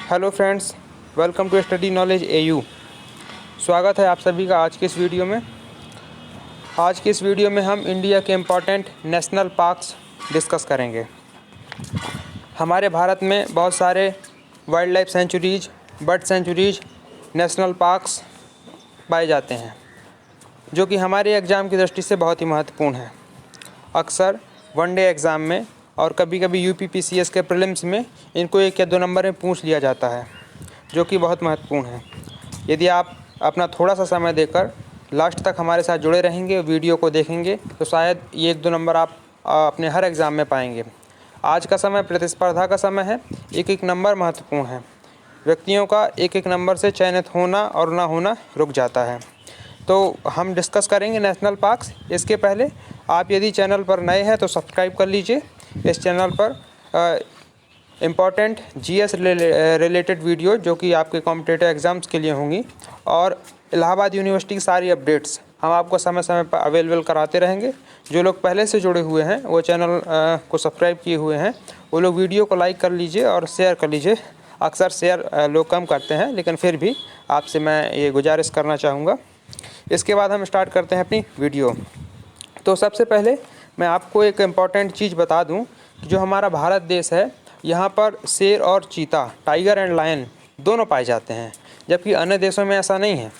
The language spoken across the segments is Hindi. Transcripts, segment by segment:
Hello friends, welcome to study knowledge एयू। स्वागत है आप सभी का आज के इस वीडियो में। आज के इस वीडियो में हम इंडिया के इम्पॉर्टेंट नेशनल पार्क्स डिस्कस करेंगे। हमारे भारत में बहुत सारे wild life sanctuaries, bird sanctuaries, national parks पाए जाते हैं, जो कि हमारे एग्ज़ाम की दृष्टि से बहुत ही महत्वपूर्ण है। अक्सर वनडे एग्ज़ाम में और कभी कभी यूपीपीसीएस के प्रीलिम्स में इनको 1 या 2 नंबर में पूछ लिया जाता है, जो कि बहुत महत्वपूर्ण है। यदि आप अपना थोड़ा सा समय देकर लास्ट तक हमारे साथ जुड़े रहेंगे, वीडियो को देखेंगे, तो शायद ये 1-2 नंबर आप अपने हर एग्ज़ाम में पाएंगे। आज का समय प्रतिस्पर्धा का समय है, एक नंबर महत्वपूर्ण है। व्यक्तियों का एक नंबर से चयनित होना और ना होना रुक जाता है। तो हम डिस्कस करेंगे नेशनल पार्क्स। इसके पहले आप यदि चैनल पर नए हैं तो सब्सक्राइब कर लीजिए। इस चैनल पर इम्पॉर्टेंट जीएस रिलेटेड वीडियो जो कि आपके कॉम्पिटिटिव एग्ज़ाम्स के लिए होंगी, और इलाहाबाद यूनिवर्सिटी की सारी अपडेट्स हम आपको समय समय पर अवेलेबल कराते रहेंगे। जो लोग पहले से जुड़े हुए हैं, वो चैनल को सब्सक्राइब किए हुए हैं, वो लोग वीडियो को लाइक कर लीजिए और शेयर कर लीजिए। अक्सर शेयर लोग कम करते हैं, लेकिन फिर भी आपसे मैं ये गुजारिश करना चाहूँगा। इसके बाद हम स्टार्ट करते हैं अपनी वीडियो। तो सबसे पहले मैं आपको एक इम्पॉर्टेंट चीज़ बता दूं कि जो हमारा भारत देश है, यहाँ पर शेर और चीता, टाइगर एंड लायन दोनों पाए जाते हैं, जबकि अन्य देशों में ऐसा नहीं है।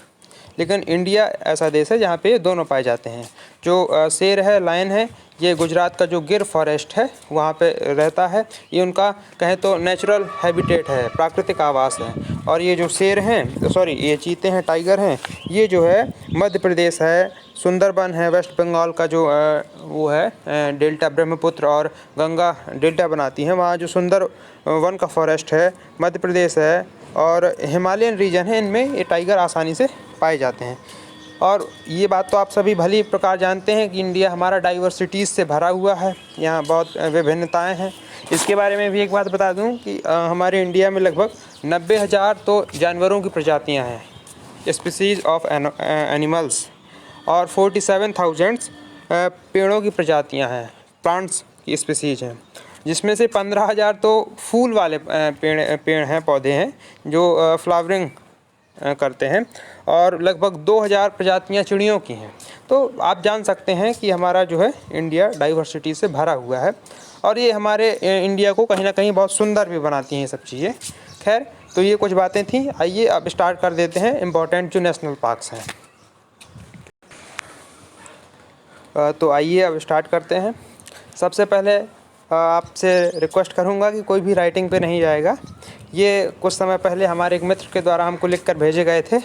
लेकिन इंडिया ऐसा देश है जहाँ पे ये दोनों पाए जाते हैं। जो शेर है, लायन है, ये गुजरात का जो गिर फॉरेस्ट है वहाँ पे रहता है। ये उनका कहें तो नेचुरल हैबिटेट है, प्राकृतिक आवास है। और ये जो शेर हैं, ये चीते हैं, टाइगर हैं, ये जो है मध्य प्रदेश है, सुंदरबन है, वेस्ट बंगाल का जो वो है डेल्टा, ब्रह्मपुत्र और गंगा डेल्टा बनाती हैं, वहाँ जो सुंदरवन का फॉरेस्ट है, मध्य प्रदेश है, और हिमालयन रीजन है, इनमें ये टाइगर आसानी से पाए जाते हैं। और ये बात तो आप सभी भली प्रकार जानते हैं कि इंडिया हमारा डाइवर्सिटीज़ से भरा हुआ है, यहाँ बहुत विभिन्नताएं हैं। इसके बारे में भी एक बात बता दूं कि हमारे इंडिया में लगभग 90,000 तो जानवरों की प्रजातियां हैं, स्पीसीज़ ऑफ एनिमल्स, और 47,000 पेड़ों की प्रजातियां हैं, प्लांट्स की स्पीसीज़ हैं, जिसमें से 15,000 तो फूल वाले पेड़ हैं, पौधे हैं जो फ्लावरिंग करते हैं, और लगभग 2,000 प्रजातियां चिड़ियों की हैं। तो आप जान सकते हैं कि हमारा जो है इंडिया डाइवर्सिटी से भरा हुआ है, और ये हमारे इंडिया को कहीं ना कहीं बहुत सुंदर भी बनाती हैं ये सब चीज़ें। खैर, तो ये कुछ बातें थी। आइए अब स्टार्ट कर देते हैं इम्पोर्टेंट जो नेशनल पार्क्स हैं। तो आइए अब स्टार्ट करते हैं। सबसे पहले आपसे रिक्वेस्ट करूंगा कि कोई भी राइटिंग पे नहीं जाएगा। ये कुछ समय पहले हमारे एक मित्र के द्वारा हमको लिखकर भेजे गए थे,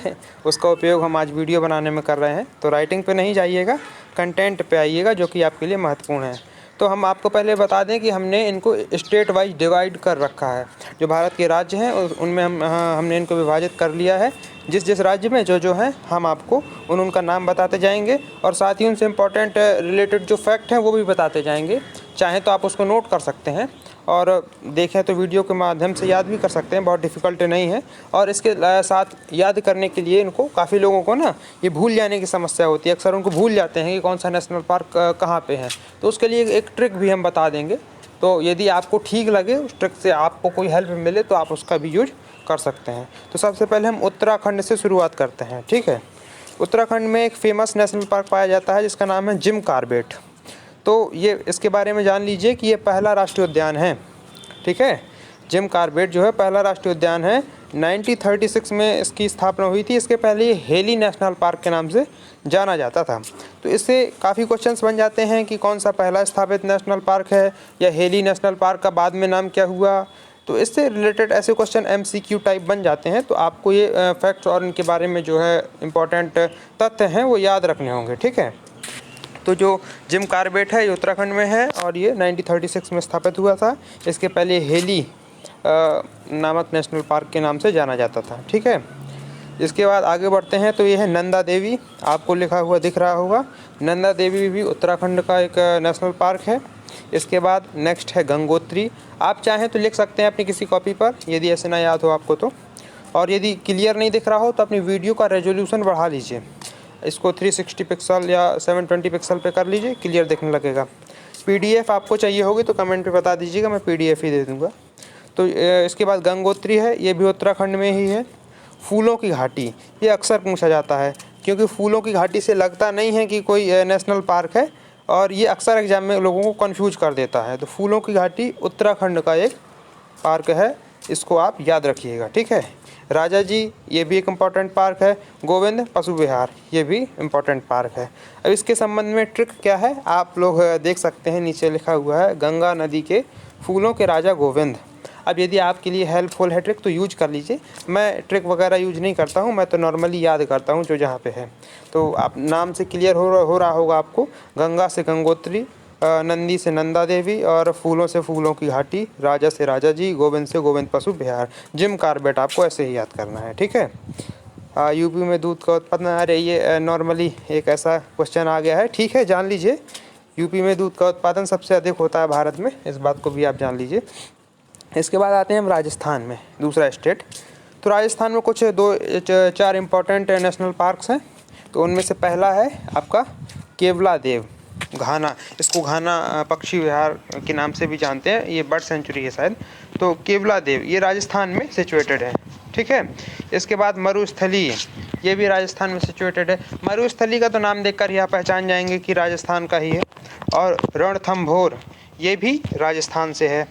उसका उपयोग हम आज वीडियो बनाने में कर रहे हैं। तो राइटिंग पे नहीं जाइएगा, कंटेंट पे आइएगा, जो कि आपके लिए महत्वपूर्ण है। तो हम आपको पहले बता दें कि हमने इनको स्टेट वाइज डिवाइड कर रखा है। जो भारत के राज्य हैं उनमें हमने इनको विभाजित कर लिया है। जिस जिस राज्य में जो है हम आपको उनका नाम बताते जाएंगे, और साथ ही उनसे इम्पोर्टेंट रिलेटेड जो फैक्ट हैं वो भी बताते जाएंगे। चाहें तो आप उसको नोट कर सकते हैं, और देखें तो वीडियो के माध्यम से याद भी कर सकते हैं, बहुत डिफ़िकल्ट नहीं है। और इसके साथ याद करने के लिए इनको काफ़ी लोगों को ना ये भूल जाने की समस्या होती है, अक्सर उनको भूल जाते हैं कि कौन सा नेशनल पार्क कहाँ पे है। तो उसके लिए एक ट्रिक भी हम बता देंगे। तो यदि आपको ठीक लगे, उस ट्रिक से आपको कोई हेल्प मिले, तो आप उसका भी यूज कर सकते हैं। तो सबसे पहले हम उत्तराखंड से शुरुआत करते हैं, ठीक है। उत्तराखंड में एक फेमस नेशनल पार्क पाया जाता है जिसका नाम है जिम कॉर्बेट। तो ये इसके बारे में जान लीजिए कि ये पहला राष्ट्रीय उद्यान है, ठीक है। जिम कॉर्बेट जो है पहला राष्ट्रीय उद्यान है। 1936 में इसकी स्थापना हुई थी। इसके पहले ये हेली नेशनल पार्क के नाम से जाना जाता था। तो इससे काफ़ी क्वेश्चंस बन जाते हैं कि कौन सा पहला स्थापित नेशनल पार्क है, या हेली नेशनल पार्क का बाद में नाम क्या हुआ। तो इससे रिलेटेड ऐसे क्वेश्चन MCQ टाइप बन जाते हैं। तो आपको ये फैक्ट्स और इनके बारे में जो है इम्पोर्टेंट तथ्य हैं वो याद रखने होंगे, ठीक है। तो जो जिम कॉर्बेट है ये उत्तराखंड में है, और ये 1936 में स्थापित हुआ था। इसके पहले हेली नामक नेशनल पार्क के नाम से जाना जाता था, ठीक है। इसके बाद आगे बढ़ते हैं। तो ये है नंदा देवी, आपको लिखा हुआ दिख रहा होगा। नंदा देवी भी उत्तराखंड का एक नेशनल पार्क है। इसके बाद नेक्स्ट है गंगोत्री। आप चाहें तो लिख सकते हैं अपनी किसी कॉपी पर, यदि ऐसे ना याद हो आपको तो। और यदि क्लियर नहीं दिख रहा हो तो अपनी वीडियो का रेजोल्यूशन बढ़ा लीजिए, इसको 360 पिक्सल या 720 पिक्सल पे कर लीजिए, क्लियर दिखने लगेगा। PDF आपको चाहिए होगी तो कमेंट पे बता दीजिएगा, मैं PDF ही दे दूँगा। तो इसके बाद गंगोत्री है, ये भी उत्तराखंड में ही है। फूलों की घाटी, ये अक्सर पूछा जाता है क्योंकि फूलों की घाटी से लगता नहीं है कि कोई नेशनल पार्क है, और ये अक्सर एग्जाम में लोगों को कंफ्यूज कर देता है। तो फूलों की घाटी उत्तराखंड का एक पार्क है, इसको आप याद रखिएगा, ठीक है। राजा जी, ये भी एक इम्पॉर्टेंट पार्क है। गोविंद पशु विहार, ये भी इम्पॉर्टेंट पार्क है। अब इसके संबंध में ट्रिक क्या है आप लोग देख सकते हैं, नीचे लिखा हुआ है गंगा नदी के फूलों के राजा गोविंद। अब यदि आपके लिए हेल्पफुल है ट्रिक तो यूज कर लीजिए। मैं ट्रिक वगैरह यूज नहीं करता हूँ, मैं तो नॉर्मली याद करता हूँ जो जहाँ पे है। तो आप नाम से क्लियर हो रहा होगा आपको, गंगा से गंगोत्री, नंदी से नंदा देवी, और फूलों से फूलों की घाटी, राजा से राजा जी, गोविंद से गोविंद पशु विहार। जिम कार्बेट आपको ऐसे ही याद करना है, ठीक है। यूपी में दूध का उत्पादन, अरे ये नॉर्मली एक ऐसा क्वेश्चन आ गया है, ठीक है, जान लीजिए। यूपी में दूध का उत्पादन सबसे अधिक होता है भारत में, इस बात को भी आप जान लीजिए। इसके बाद आते हैं हम राजस्थान में, दूसरा स्टेट। तो राजस्थान में कुछ 4 इम्पोर्टेंट नेशनल पार्क्स हैं। तो उनमें से पहला है आपका केवलादेव घाना, इसको घाना पक्षी विहार के नाम से भी जानते हैं, ये बर्ड सेंचुरी है शायद। तो केवलादेव ये राजस्थान में सिचुएटेड है, ठीक है। इसके बाद मरुस्थली, ये भी राजस्थान में सिचुएटेड है। मरुस्थली का तो नाम देखकर ही आप पहचान जाएंगे कि राजस्थान का ही है। और रणथंभौर, ये भी राजस्थान से है।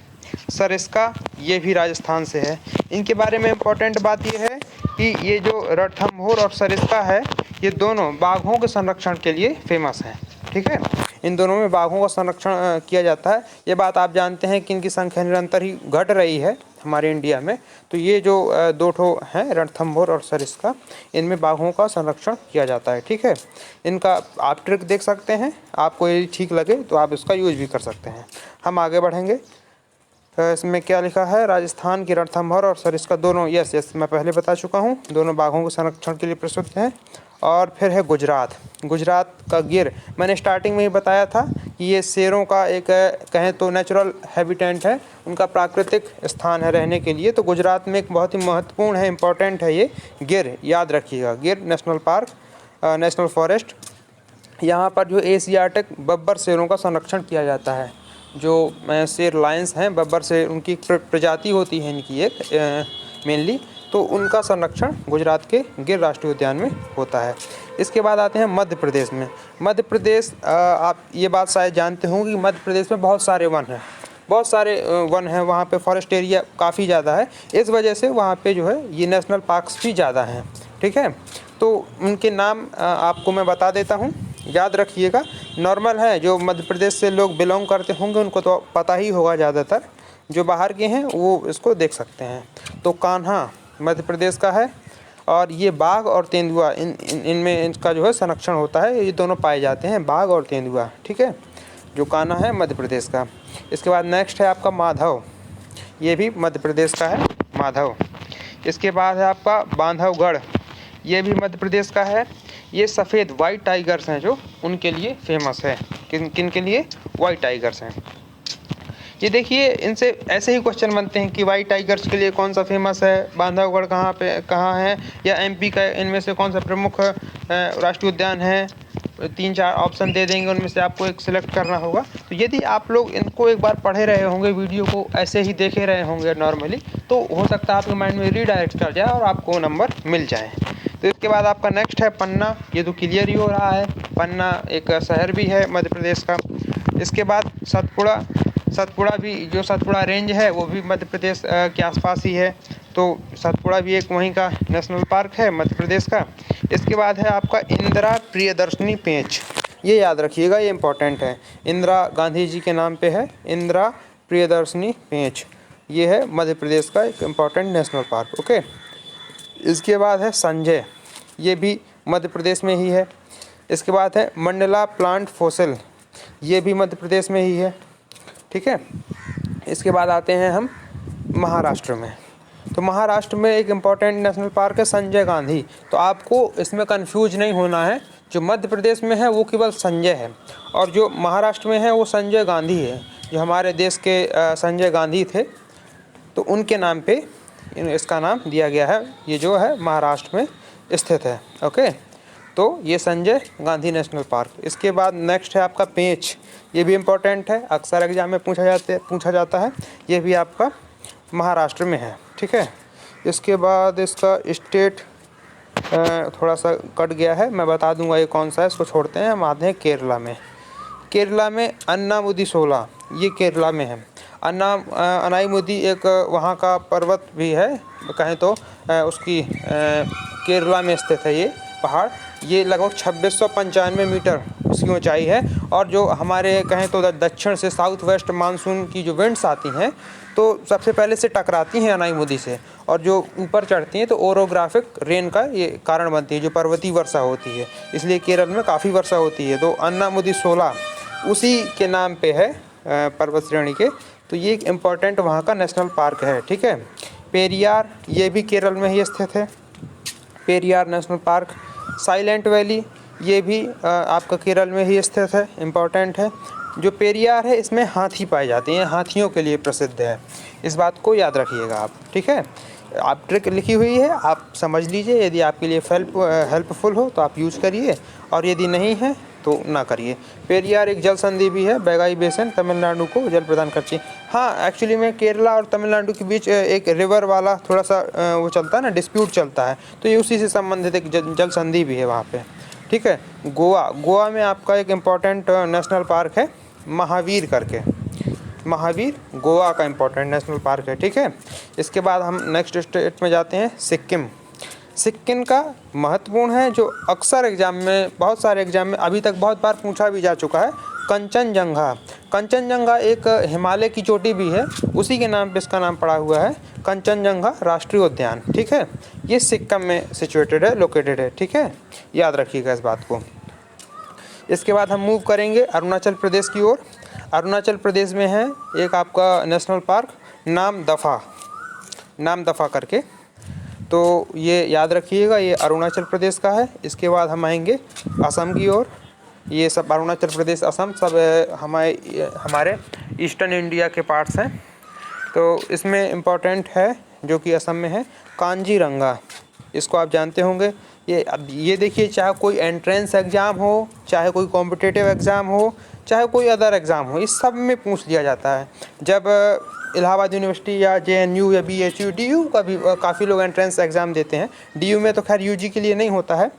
सरिस्का, ये भी राजस्थान से है। इनके बारे में इम्पोर्टेंट बात ये है कि ये जो रणथंभौर और सरिस्का है, ये दोनों बाघों के संरक्षण के लिए फेमस हैं, ठीक है। इन दोनों में बाघों का संरक्षण किया जाता है। ये बात आप जानते हैं कि इनकी संख्या निरंतर ही घट रही है हमारे इंडिया में। तो ये जो 2 ठो हैं, रणथंभौर और सरिस्का, इनमें बाघों का संरक्षण किया जाता है, ठीक है। इनका आप ट्रिक देख सकते हैं, आपको ये ठीक लगे तो आप इसका यूज भी कर सकते हैं। हम आगे बढ़ेंगे। इसमें क्या लिखा है, राजस्थान की रणथंभौर और सरिस्का दोनों, यस मैं पहले बता चुका हूँ, दोनों बाघों के संरक्षण के लिए प्रसिद्ध हैं। और फिर है गुजरात। गुजरात का गिर, मैंने स्टार्टिंग में ही बताया था कि ये शेरों का एक कहें तो नेचुरल हैबिटेट है, उनका प्राकृतिक स्थान है रहने के लिए। तो गुजरात में एक बहुत ही महत्वपूर्ण है, इम्पोर्टेंट है ये गिर, याद रखिएगा। गिर नेशनल पार्क, नेशनल फॉरेस्ट, यहाँ पर जो एशियाटिक बब्बर शेरों का संरक्षण किया जाता है। जो शेर लायंस हैं, बब्बर शेर, उनकी प्रजाति होती है इनकी एक मेनली, तो उनका संरक्षण गुजरात के गिर राष्ट्रीय उद्यान में होता है। इसके बाद आते हैं मध्य प्रदेश में। मध्य प्रदेश, आप ये बात शायद जानते होंगे कि मध्य प्रदेश में बहुत सारे वन हैं, बहुत सारे वन हैं, वहाँ पे फॉरेस्ट एरिया काफ़ी ज़्यादा है। इस वजह से वहाँ पे जो है ये नेशनल पार्क्स भी ज़्यादा हैं, ठीक है। तो उनके नाम आपको मैं बता देता हूँ, याद रखिएगा। नॉर्मल है, जो मध्य प्रदेश से लोग बिलोंग करते होंगे उनको तो पता ही होगा, ज़्यादातर जो बाहर के हैं वो इसको देख सकते हैं। तो कान्हा मध्य प्रदेश का है, और ये बाघ और तेंदुआ, इनमें इनका जो है संरक्षण होता है। ये दोनों पाए जाते हैं, बाघ और तेंदुआ, ठीक है। जो कान्हा है मध्य प्रदेश का। इसके बाद नेक्स्ट है आपका माधव, ये भी मध्य प्रदेश का है, माधव। इसके बाद है आपका बांधवगढ़, ये भी मध्य प्रदेश का है। ये सफ़ेद वाइट टाइगर्स हैं जो, उनके लिए फेमस है। किन के लिए? वाइट टाइगर्स हैं। ये देखिए, इनसे ऐसे ही क्वेश्चन बनते हैं कि वाइट टाइगर्स के लिए कौन सा फेमस है, बांधवगढ़ कहाँ है, या एमपी का इनमें से कौन सा प्रमुख राष्ट्रीय उद्यान है। 3-4 ऑप्शन दे देंगे, उनमें से आपको एक सिलेक्ट करना होगा। तो यदि आप लोग इनको एक बार पढ़े रहे होंगे, वीडियो को ऐसे ही देखे रहे होंगे नॉर्मली, तो हो सकता है आपके माइंड में रीडायरेक्ट कर जाए और आपको नंबर मिल जाए। तो इसके बाद आपका नेक्स्ट है पन्ना, ये तो क्लियर ही हो रहा है, पन्ना एक शहर भी है मध्य प्रदेश का। इसके बाद सतपुड़ा भी, जो सतपुड़ा रेंज है वो भी मध्य प्रदेश के आसपास ही है। तो सतपुड़ा भी एक वहीं का नेशनल पार्क है मध्य प्रदेश का। इसके बाद है आपका इंदिरा प्रियदर्शनी पेंच, ये याद रखिएगा, ये इम्पोर्टेंट है। इंदिरा गांधी जी के नाम पे है, इंदिरा प्रियदर्शनी पेंच, ये है मध्य प्रदेश का एक इम्पोर्टेंट नेशनल पार्क, ओके। इसके बाद है संजय, ये भी मध्य प्रदेश में ही है। इसके बाद है मंडला प्लांट फॉसिल, ये भी मध्य प्रदेश में ही है, ठीक है। इसके बाद आते हैं हम महाराष्ट्र में। तो महाराष्ट्र में एक इम्पॉर्टेंट नेशनल पार्क है संजय गांधी। तो आपको इसमें कंफ्यूज नहीं होना है, जो मध्य प्रदेश में है वो केवल संजय है, और जो महाराष्ट्र में है वो संजय गांधी है। जो हमारे देश के संजय गांधी थे, तो उनके नाम पे इसका नाम दिया गया है। ये जो है महाराष्ट्र में स्थित है, ओके। तो ये संजय गांधी नेशनल पार्क। इसके बाद नेक्स्ट है आपका पेंच, ये भी इम्पोर्टेंट है, अक्सर एग्जाम में पूछा जाता है। ये भी आपका महाराष्ट्र में है। ठीक है, इसके बाद इसका स्टेट थोड़ा सा कट गया है, मैं बता दूंगा ये कौन सा है, इसको छोड़ते हैं। हम आते हैं केरला में। केरला में अन्नामुदीसोला, ये केरला में है। अनाईमुदी एक वहाँ का पर्वत भी है, कहें तो उसकी केरला में स्थित है ये पहाड़। ये लगभग 2695 मीटर इसकी ऊंचाई है। और जो हमारे कहें तो दक्षिण से साउथ वेस्ट मानसून की जो विंड्स आती हैं तो सबसे पहले से टकराती हैं अनाईमुदी से, और जो ऊपर चढ़ती हैं तो ओरोग्राफिक रेन का ये कारण बनती है, जो पर्वतीय वर्षा होती है, इसलिए केरल में काफ़ी वर्षा होती है। तो अन्नामुदीसोला उसी के नाम पे है पर्वत श्रेणी के। तो ये एक इम्पॉर्टेंट वहाँ का नेशनल पार्क है। ठीक है, पेरियार, ये भी केरल में ही स्थित है, Periyar national park. Silent valley, ये भी आपका केरल में ही स्थित है, इम्पॉर्टेंट है। जो पेरियार है इसमें हाथी पाए जाते हैं, हाथियों के लिए प्रसिद्ध है, इस बात को याद रखिएगा आप। ठीक है, आप ट्रिक लिखी हुई है, आप समझ लीजिए, यदि आपके लिए हेल्पफुल हो तो आप यूज़ करिए, और यदि नहीं है तो ना करिए। पेरियार एक जल संधि भी है, बैगाई बेसिन तमिलनाडु को जल प्रदान करती है। हाँ, एक्चुअली में केरला और तमिलनाडु के बीच एक रिवर वाला थोड़ा सा वो चलता है ना, डिस्प्यूट चलता है, तो ये उसी से संबंधित एक जल संधि भी है वहाँ पे। ठीक है, गोवा में आपका एक इम्पॉर्टेंट नेशनल पार्क है महावीर करके, महावीर गोवा का इम्पोर्टेंट नेशनल पार्क है। ठीक है, इसके बाद हम नेक्स्ट स्टेट में जाते हैं, सिक्किम। सिक्किम का महत्वपूर्ण है, जो अक्सर एग्जाम में, बहुत सारे एग्जाम में अभी तक बहुत बार पूछा भी जा चुका है, कंचनजंगा। कंचनजंगा एक हिमालय की चोटी भी है, उसी के नाम पे इसका नाम पड़ा हुआ है, कंचनजंगा राष्ट्रीय उद्यान। ठीक है, ये सिक्किम में सिचुएटेड है, लोकेटेड है। ठीक है, याद रखिएगा इस बात को। इसके बाद हम मूव करेंगे अरुणाचल प्रदेश की ओर। अरुणाचल प्रदेश में है एक आपका नेशनल पार्क नाम दफा करके, तो ये याद रखिएगा, ये अरुणाचल प्रदेश का है। इसके बाद हम आएंगे असम की ओर। ये सब अरुणाचल प्रदेश, असम सब हमारे ईस्टर्न इंडिया के पार्ट्स हैं। तो इसमें इम्पोर्टेंट है जो कि असम में है, कांजीरंगा, इसको आप जानते होंगे। ये देखिए, चाहे कोई एंट्रेंस एग्ज़ाम हो, चाहे कोई कॉम्पिटिटिव एग्ज़ाम हो, चाहे कोई अदर एग्ज़ाम हो, इस सब में पूछ लिया जाता है। जब इलाहाबाद यूनिवर्सिटी या JNU या BHU, DU का भी काफ़ी लोग एंट्रेंस एग्ज़ाम देते हैं। DU में तो खैर UG के लिए नहीं होता है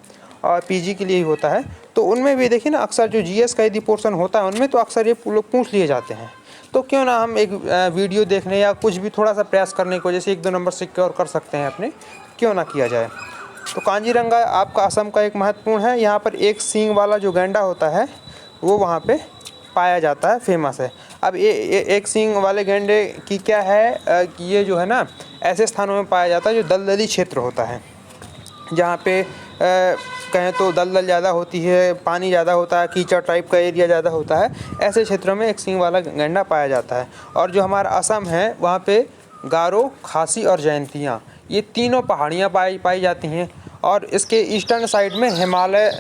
और PG के लिए ही होता है। तो उनमें भी देखिए ना, अक्सर जो GS का यदि पोर्शन होता है उनमें तो अक्सर ये लोग पूछ लिए जाते हैं। तो क्यों ना हम एक वीडियो देखने या कुछ भी थोड़ा सा प्रयास करने की वजह से 1-2 नंबर सिक्योर कर सकते हैं अपने, क्यों ना किया जाए। तो कांजीरंगा आपका असम का एक महत्वपूर्ण है। यहाँ पर एक सींग वाला जो गैंडा होता है वो वहाँ पे पाया जाता है, फेमस है। अब ये एक सींग वाले गैंडे की क्या है कि ये जो है ना, ऐसे स्थानों में पाया जाता है जो दलदली क्षेत्र होता है, जहाँ पे कहें तो दलदल ज़्यादा होती है, पानी ज़्यादा होता है, कीचड़ टाइप का एरिया ज़्यादा होता है, ऐसे क्षेत्रों में एक सींग वाला गैंडा पाया जाता है। और जो हमारा असम है वहाँ पे गारो, खासी और जयंतिया, ये तीनों पहाड़ियाँ पाई जाती हैं। और इसके ईस्टर्न साइड में हिमालय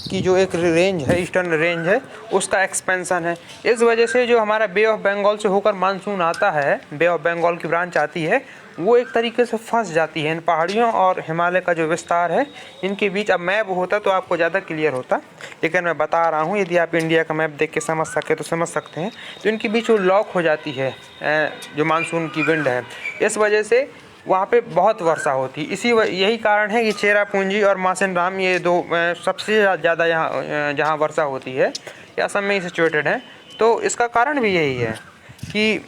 की जो एक रेंज है, ईस्टर्न रेंज है, उसका एक्सपेंसन है। इस वजह से जो हमारा बे ऑफ बंगाल से होकर मानसून आता है, बे ऑफ बंगाल की ब्रांच आती है, वो एक तरीके से फंस जाती है इन पहाड़ियों और हिमालय का जो विस्तार है इनके बीच। अब मैप होता तो आपको ज़्यादा क्लियर होता, लेकिन मैं बता रहा हूँ, यदि आप इंडिया का मैप देख के समझ सके तो समझ सकते हैं। तो इनके बीच वो लॉक हो जाती है जो मानसून की विंड है, इस वजह से वहाँ पे बहुत वर्षा होती है। यही कारण है कि चेरापूंजी और मासेनराम, ये दो सबसे ज़्यादा यहाँ जहाँ वर्षा होती है, ये असम में ही सिचुएटेड है। तो इसका कारण भी यही है कि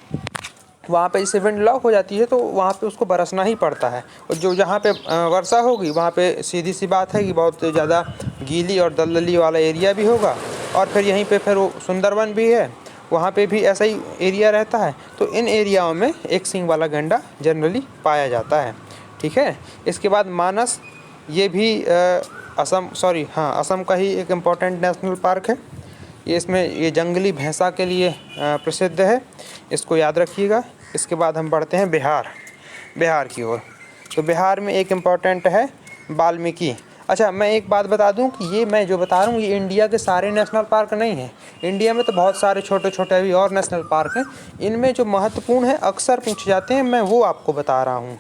वहाँ पे जैसे विंड लॉक हो जाती है तो वहाँ पे उसको बरसना ही पड़ता है। और जो जहाँ पे वर्षा होगी वहाँ पे सीधी सी बात है कि बहुत ज़्यादा गीली और दलदली वाला एरिया भी होगा। और फिर यहीं पे फिर वो सुंदरवन भी है, वहाँ पे भी ऐसा ही एरिया रहता है। तो इन एरियाओं में एक सींग वाला गैंडा जनरली पाया जाता है। ठीक है, इसके बाद मानस, ये भी असम का ही एक इम्पॉर्टेंट नेशनल पार्क है। ये जंगली भैंसा के लिए प्रसिद्ध है, इसको याद रखिएगा। इसके बाद हम बढ़ते हैं बिहार की ओर। तो बिहार में एक इम्पॉर्टेंट है वाल्मीकि। अच्छा, मैं एक बात बता दूं कि ये मैं जो बता रहा हूँ ये इंडिया के सारे नेशनल पार्क नहीं हैं। इंडिया में तो बहुत सारे छोटे छोटे अभी और नेशनल पार्क हैं। इनमें जो महत्वपूर्ण है अक्सर पूछे जाते हैं, मैं वो आपको बता रहा हूँ,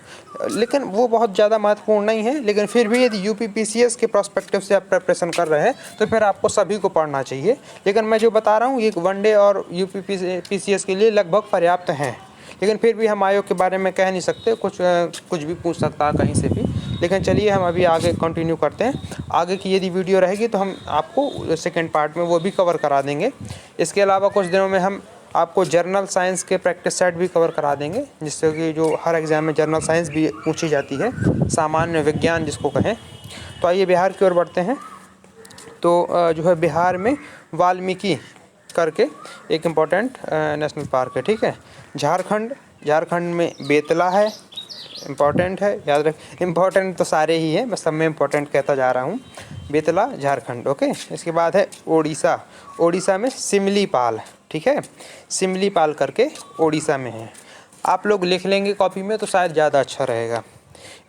लेकिन वो बहुत ज़्यादा महत्वपूर्ण नहीं है। लेकिन फिर भी यदि UPPCS के प्रोस्पेक्टिव से आप प्रिपरेशन कर रहे हैं तो फिर आपको सभी को पढ़ना चाहिए। लेकिन मैं जो बता रहा हूँ ये वनडे और UPPCS के लिए लगभग पर्याप्त हैं। लेकिन फिर भी हम आयोग के बारे में कह नहीं सकते, कुछ भी पूछ सकता है कहीं से भी। लेकिन चलिए हम अभी आगे कंटिन्यू करते हैं। आगे की यदि वीडियो रहेगी तो हम आपको सेकेंड पार्ट में वो भी कवर करा देंगे। इसके अलावा कुछ दिनों में हम आपको जर्नल साइंस के प्रैक्टिस सेट भी कवर करा देंगे, जिससे कि जो हर एग्ज़ाम में जर्नल साइंस भी पूछी जाती है, सामान्य विज्ञान जिसको कहें। तो आइए बिहार की ओर बढ़ते हैं। तो जो है बिहार में वाल्मीकि करके एक इम्पॉर्टेंट नेशनल पार्क है, ठीक है। झारखंड में बेतला है, इम्पॉर्टेंट है, याद रख। इम्पॉर्टेंट तो सारे ही हैं, मैं सब में इम्पॉर्टेंट कहता जा रहा हूँ। बेतला झारखंड, ओके। इसके बाद है ओडिशा में सिमलीपाल, ठीक है। सिमलीपाल करके ओडिशा में है। आप लोग लिख लेंगे कॉपी में तो शायद ज़्यादा अच्छा रहेगा।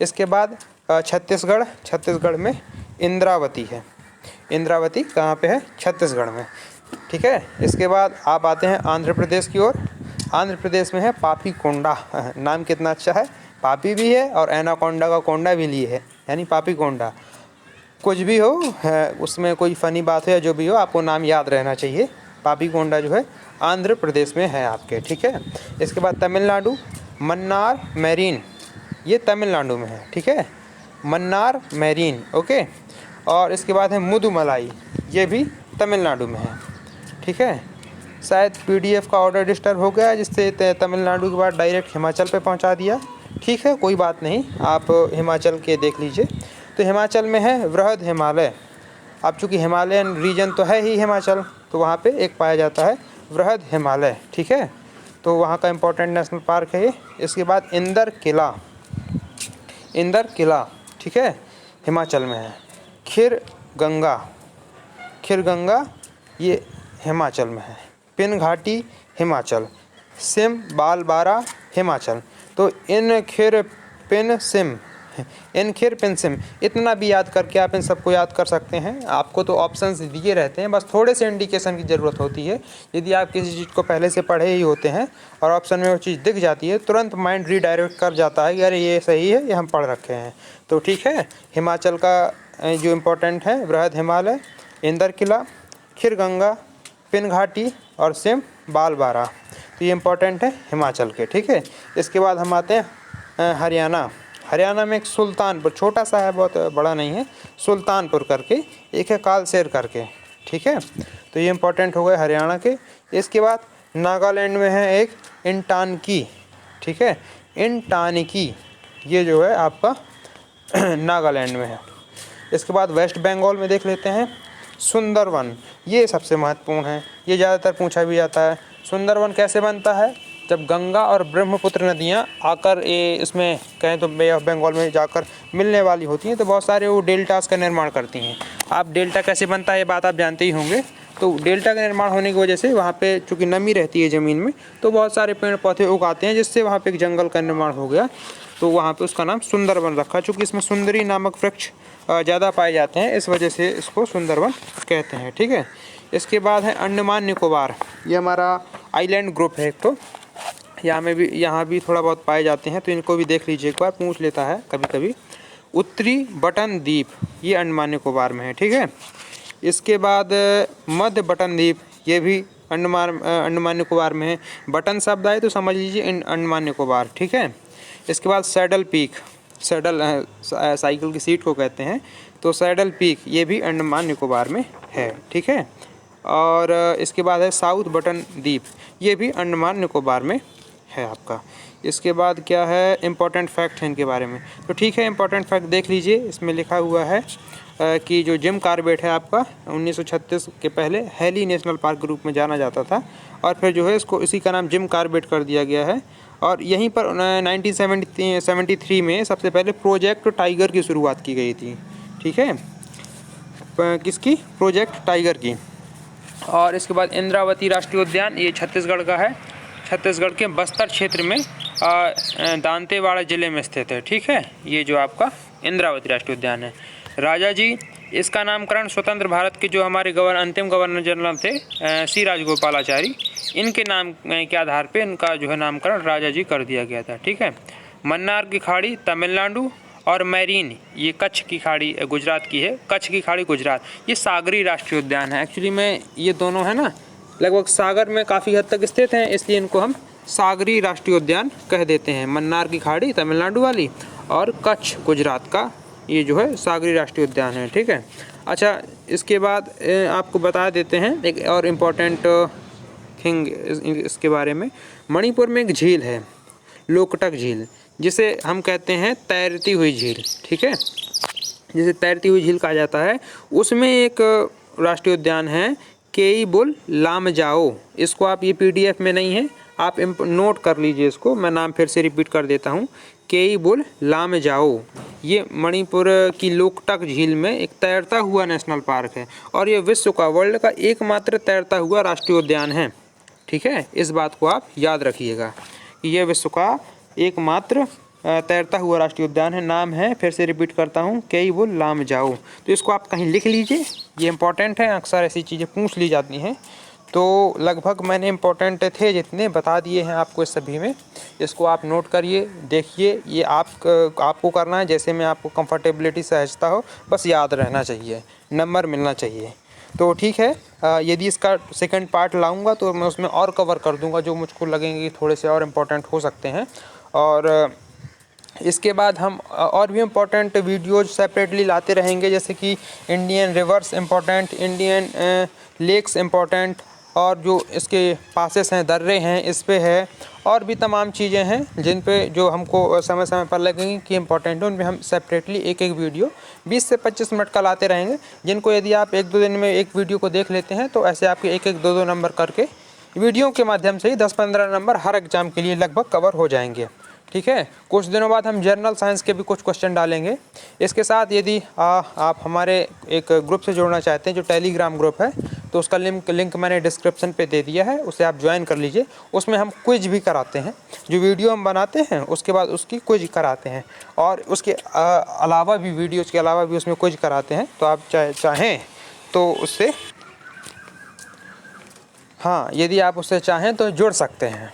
इसके बाद छत्तीसगढ़ में इंद्रावती है। इंद्रावती कहाँ पे है? छत्तीसगढ़ में, ठीक है। इसके बाद आप आते हैं आंध्र प्रदेश की ओर। आंध्र प्रदेश में है पापीकोंडा। नाम कितना अच्छा है, पापी भी है और एनाकोंडा का कोंडा भी लिए है, यानी पापीकोंडा। कुछ भी हो, उसमें कोई फ़नी बात हो या जो भी हो, आपको नाम याद रहना चाहिए। पापीकोंडा जो है आंध्र प्रदेश में है आपके, ठीक है। इसके बाद तमिलनाडु, मन्नार मैरीन, ये तमिलनाडु में है, ठीक है। Mannar marine, okay. और इसके बाद है मुदुमलाई, ये भी तमिलनाडु में है, ठीक है। शायद PDF का ऑर्डर डिस्टर्ब हो गया, जिससे तमिलनाडु के बाद डायरेक्ट हिमाचल पे पहुंचा दिया। ठीक है, कोई बात नहीं, आप हिमाचल के देख लीजिए। तो हिमाचल में है वृहद हिमालय। अब चूँकि हिमालयन रीजन तो है ही हिमाचल, तो वहाँ पे एक पाया जाता है वृहद हिमालय, ठीक है। तो वहाँ का इम्पोर्टेंट नेशनल पार्क है ये। इसके बाद इंदर किला, ठीक है, हिमाचल में है। खीर गंगा ये हिमाचल में है। पिन घाटी हिमाचल। सिम बालबारा हिमाचल। तो इन खीर पिन सिम इतना भी याद करके आप इन सबको याद कर सकते हैं। आपको तो ऑप्शंस दिए रहते हैं, बस थोड़े से इंडिकेशन की ज़रूरत होती है। यदि आप किसी चीज़ को पहले से पढ़े ही होते हैं और ऑप्शन में वो चीज़ दिख जाती है, तुरंत माइंड रीडायरेक्ट कर जाता है कि अरे ये सही है, ये हम पढ़ रखे हैं। तो ठीक है, हिमाचल का जो इम्पोर्टेंट है वृहद हिमालय, इंदर किला, खीर गंगा, पिन घाटी और सिम बालबारा। तो ये इम्पोर्टेंट है हिमाचल के, ठीक है। इसके बाद हम आते हैं हरियाणा में एक सुल्तानपुर, छोटा सा है, बहुत बड़ा नहीं है, सुल्तानपुर करके एक है, कालसेर करके, ठीक है। तो ये इम्पोर्टेंट हो गए हरियाणा के। इसके बाद नागालैंड में है एक इंटानकी, ठीक है। इंटानकी ये जो है आपका नागालैंड में है। इसके बाद वेस्ट बंगाल में देख लेते हैं सुंदरवन, ये सबसे महत्वपूर्ण है, ये ज़्यादातर पूछा भी जाता है। सुंदरवन कैसे बनता है? जब गंगा और ब्रह्मपुत्र नदियाँ आकर ये इसमें कहें तो बे ऑफ बंगाल में जाकर मिलने वाली होती हैं, तो बहुत सारे वो डेल्टास का निर्माण करती हैं। आप डेल्टा कैसे बनता है ये बात आप जानते ही होंगे। तो डेल्टा का निर्माण होने की वजह से वहाँ पे चूँकि नमी रहती है ज़मीन में, तो बहुत सारे पेड़ पौधे उगाते हैं, जिससे वहाँ पे एक जंगल का निर्माण हो गया। तो वहाँ पे उसका नाम सुंदरवन रखा, चूँकि इसमें सुंदरी नामक वृक्ष ज़्यादा पाए जाते हैं, इस वजह से इसको सुंदरवन कहते हैं, ठीक है। इसके बाद है अंडमान निकोबार, ये हमारा आइलैंड ग्रुप है एक, तो यहाँ भी थोड़ा बहुत पाए जाते हैं, तो इनको भी देख लीजिए एक बार, पूछ लेता है कभी कभी। उत्तरी बटन द्वीप, ये अंडमान निकोबार में है, ठीक है। इसके बाद मध्य बटन द्वीप, ये भी अंडमान निकोबार में है। बटन शब्द आए तो समझ लीजिए अंडमान निकोबार, ठीक है। इसके बाद सैडल पीक, साइकिल की सीट को कहते हैं, तो सैडल पीक ये भी अंडमान निकोबार में है, ठीक है। और इसके बाद है साउथ बटन द्वीप, ये भी अंडमान निकोबार में है आपका। इसके बाद क्या है, इम्पोर्टेंट फैक्ट है इनके बारे में, तो ठीक है, इम्पोर्टेंट फैक्ट देख लीजिए। इसमें लिखा हुआ है कि जो जिम कॉर्बेट है आपका 1936 के पहले हेली नेशनल पार्क के रूप में जाना जाता था, और फिर जो है इसको इसी का नाम जिम कॉर्बेट कर दिया गया है। और यहीं पर 1973 में सबसे पहले प्रोजेक्ट टाइगर की शुरुआत की गई थी, ठीक है। किसकी? प्रोजेक्ट टाइगर की। और इसके बाद इंद्रावती राष्ट्रीय उद्यान, ये छत्तीसगढ़ का है, छत्तीसगढ़ के बस्तर क्षेत्र में दांतेवाड़ा ज़िले में स्थित है, ठीक है। ये जो आपका इंद्रावती राष्ट्रीय उद्यान है। राजा जी, इसका नामकरण स्वतंत्र भारत के जो हमारे अंतिम गवर्नर जनरल थे सी राजगोपालाचारी, इनके नाम के आधार पे इनका जो है नामकरण राजा जी कर दिया गया था, ठीक है। मन्नार की खाड़ी तमिलनाडु, और मैरीन ये कच्छ की खाड़ी गुजरात की है, कच्छ की खाड़ी गुजरात, ये सागरी राष्ट्रीय उद्यान है। एक्चुअली में ये दोनों है ना लगभग सागर में काफ़ी हद तक स्थित हैं, इसलिए इनको हम सागरी राष्ट्रीय उद्यान कह देते हैं। मन्नार की खाड़ी तमिलनाडु वाली और कच्छ गुजरात का ये जो है सागरी राष्ट्रीय उद्यान है। ठीक है। अच्छा, इसके बाद आपको बता देते हैं एक और इम्पोर्टेंट थिंग इसके बारे में। मणिपुर में एक झील है, लोकटक झील, जिसे हम कहते हैं तैरती हुई झील। ठीक है, जिसे तैरती हुई झील कहा जाता है। उसमें एक राष्ट्रीय उद्यान है केईबुल लामजाओ। इसको आप, ये PDF में नहीं है, आप नोट कर लीजिए इसको। मैं नाम फिर से रिपीट कर देता हूँ, केईबुल लामजाओ। ये मणिपुर की लोकटक झील में एक तैरता हुआ नेशनल पार्क है और ये विश्व का, वर्ल्ड का एकमात्र तैरता हुआ राष्ट्रीय उद्यान है। ठीक है, इस बात को आप याद रखिएगा कि यह विश्व का एकमात्र तैरता हुआ राष्ट्रीय उद्यान है। नाम है, फिर से रिपीट करता हूँ, केईबुल लामजाओ। तो इसको आप कहीं लिख लीजिए, ये इंपॉर्टेंट है। अक्सर ऐसी चीज़ें पूछ ली जाती हैं, तो लगभग मैंने इंपॉर्टेंट थे जितने बता दिए हैं आपको इस सभी में। इसको आप नोट करिए, देखिए। ये आपको करना है जैसे मैं आपको कंफर्टेबिलिटी सहजता हो, बस याद रहना चाहिए, नंबर मिलना चाहिए। तो ठीक है, यदि इसका सेकंड पार्ट लाऊंगा तो मैं उसमें और कवर कर दूंगा जो मुझको लगेंगे थोड़े से और इम्पोर्टेंट हो सकते हैं। और इसके बाद हम और भी इम्पोर्टेंट वीडियोज सेपरेटली लाते रहेंगे, जैसे कि Indian rivers important, Indian lakes important, और जो इसके पासेस हैं, दर्रे हैं, इस पे है, और भी तमाम चीज़ें हैं जिन पे जो हमको समय समय पर लगेंगी कि इम्पोर्टेंट है। उन पे हम सेपरेटली एक एक वीडियो 20 से 25 मिनट का लाते रहेंगे, जिनको यदि आप 1-2 दिन में एक वीडियो को देख लेते हैं तो ऐसे आपके 1-1, 2-2 नंबर करके वीडियो के माध्यम से ही 10-15 नंबर हर एग्ज़ाम के लिए लगभग कवर हो जाएंगे। ठीक है। कुछ दिनों बाद हम जनरल साइंस के भी कुछ क्वेश्चन डालेंगे। इसके साथ यदि आप हमारे एक ग्रुप से जुड़ना चाहते हैं जो टेलीग्राम ग्रुप है, तो उसका लिंक मैंने डिस्क्रिप्शन पे दे दिया है, उसे आप ज्वाइन कर लीजिए। उसमें हम क्विज भी कराते हैं, जो वीडियो हम बनाते हैं उसके बाद उसकी क्विज कराते हैं, और उसके अलावा भी, वीडियोज़ के अलावा भी उसमें क्विज कराते हैं। तो आप चाहें तो उससे, हाँ, यदि आप उससे चाहें तो जुड़ सकते हैं।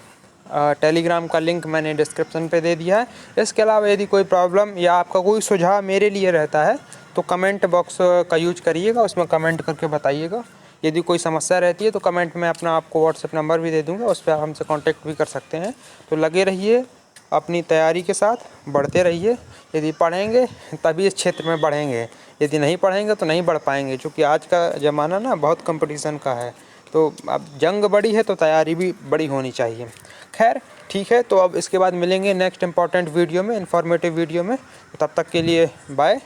टेलीग्राम का लिंक मैंने डिस्क्रिप्शन पे दे दिया है। इसके अलावा यदि कोई प्रॉब्लम या आपका कोई सुझाव मेरे लिए रहता है तो कमेंट बॉक्स का यूज करिएगा, उसमें कमेंट करके बताइएगा। यदि कोई समस्या रहती है तो कमेंट में अपना आपको व्हाट्सएप नंबर भी दे दूँगा, उस पर आप हमसे कॉन्टेक्ट भी कर सकते हैं। तो लगे रहिए अपनी तैयारी के साथ, बढ़ते रहिए। यदि पढ़ेंगे तभी इस क्षेत्र में बढ़ेंगे, यदि नहीं पढ़ेंगे तो नहीं बढ़ पाएंगे, क्योंकि आज का ज़माना ना बहुत कंपटीशन का है। तो अब जंग बड़ी है तो तैयारी भी बड़ी होनी चाहिए। खैर ठीक है, तो अब इसके बाद मिलेंगे नेक्स्ट इंपॉर्टेंट वीडियो में, इन्फॉर्मेटिव वीडियो में। तब तक के लिए बाय,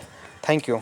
थैंक यू।